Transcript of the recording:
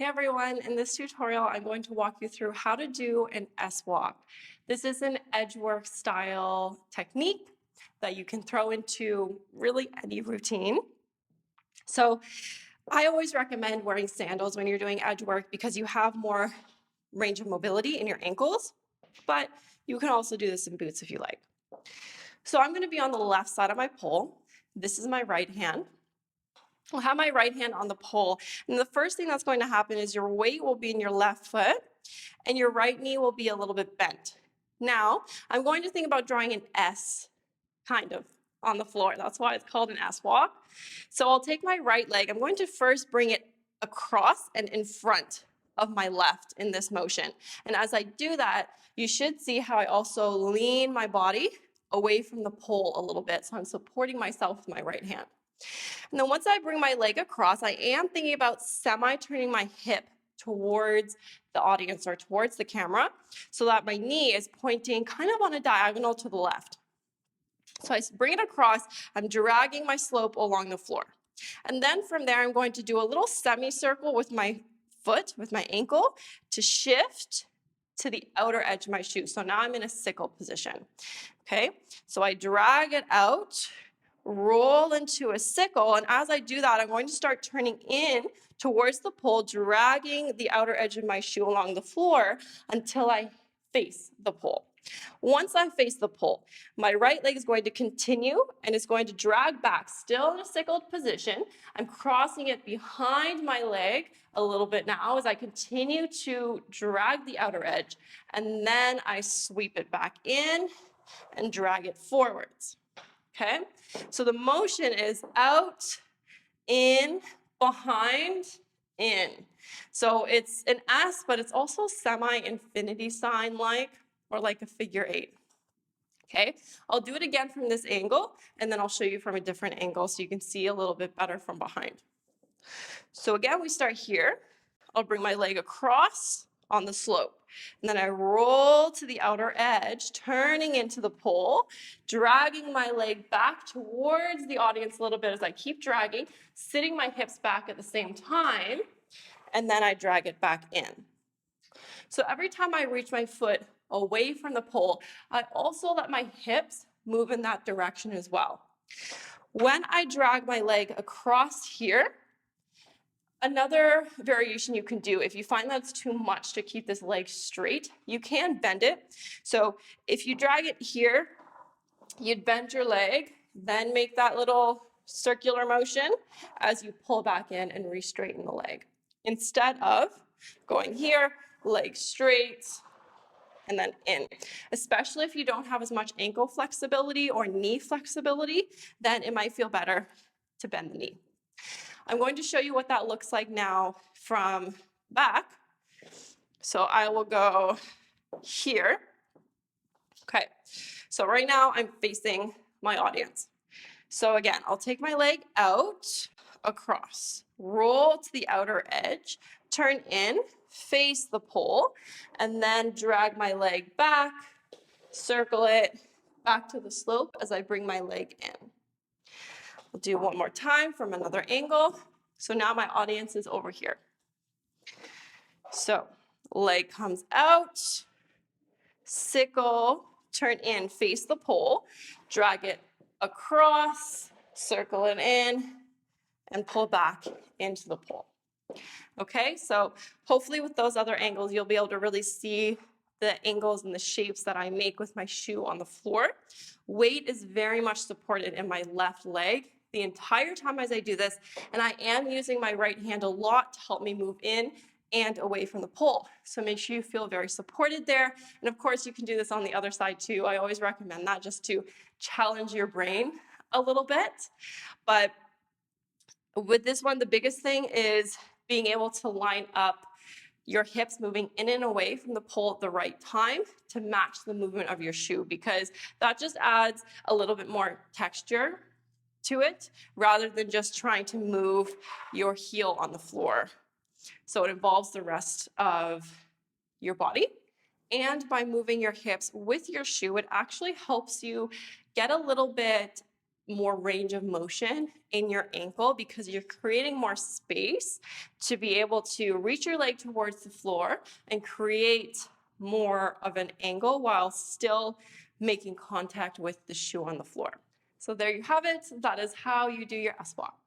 Hey everyone, in this tutorial, I'm going to walk you through how to do an S-walk. This is an edge work style technique that you can throw into really any routine. So I always recommend wearing sandals when you're doing edge work because you have more range of mobility in your ankles, but you can also do this in boots if you like. So I'm going to be on the left side of my pole. This is my right hand. I'll have my right hand on the pole, and the first thing that's going to happen is your weight will be in your left foot, and your right knee will be a little bit bent. Now, I'm going to think about drawing an S, kind of, on the floor. That's why it's called an S walk. So I'll take my right leg. I'm going to first bring it across and in front of my left in this motion. And as I do that, you should see how I also lean my body away from the pole a little bit. So I'm supporting myself with my right hand. And then once I bring my leg across, I am thinking about semi-turning my hip towards the audience or towards the camera so that my knee is pointing kind of on a diagonal to the left. So I bring it across, I'm dragging my slope along the floor. And then from there, I'm going to do a little semicircle with my foot, with my ankle, to shift to the outer edge of my shoe. So now I'm in a sickle position, okay? So I drag it out, roll into a sickle, and as I do that, I'm going to start turning in towards the pole, dragging the outer edge of my shoe along the floor until I face the pole. Once I face the pole, my right leg is going to continue and it's going to drag back, still in a sickled position. I'm crossing it behind my leg a little bit now as I continue to drag the outer edge, and then I sweep it back in and drag it forwards. Okay, so the motion is out, in, behind, in. So it's an S, but it's also semi-infinity sign like, or like a figure 8. Okay, I'll do it again from this angle, and then I'll show you from a different angle so you can see a little bit better from behind. So again, we start here. I'll bring my leg across on the slope. And then I roll to the outer edge, turning into the pole, dragging my leg back towards the audience a little bit as I keep dragging, sitting my hips back at the same time, and then I drag it back in. So every time I reach my foot away from the pole, I also let my hips move in that direction as well. When I drag my leg across here, another variation you can do, if you find that's too much to keep this leg straight, you can bend it. So if you drag it here, you'd bend your leg, then make that little circular motion as you pull back in and re-straighten the leg. Instead of going here, leg straight, and then in. Especially if you don't have as much ankle flexibility or knee flexibility, then it might feel better to bend the knee. I'm going to show you what that looks like now from back. So I will go here. Okay, so right now I'm facing my audience. So again, I'll take my leg out, across, roll to the outer edge, turn in, face the pole, and then drag my leg back, circle it back to the slope as I bring my leg in. We'll do one more time from another angle. So now my audience is over here. So leg comes out, sickle, turn in, face the pole, drag it across, circle it in, and pull back into the pole. Okay, so hopefully with those other angles, you'll be able to really see the angles and the shapes that I make with my shoe on the floor. Weight is very much supported in my left leg the entire time as I do this, and I am using my right hand a lot to help me move in and away from the pole. So make sure you feel very supported there. And of course, you can do this on the other side too. I always recommend that just to challenge your brain a little bit. But with this one, the biggest thing is being able to line up your hips moving in and away from the pole at the right time to match the movement of your shoe, because that just adds a little bit more texture to it rather than just trying to move your heel on the floor. So it involves the rest of your body. And by moving your hips with your shoe, it actually helps you get a little bit more range of motion in your ankle because you're creating more space to be able to reach your leg towards the floor and create more of an angle while still making contact with the shoe on the floor. So there you have it. That is how you do your S walk.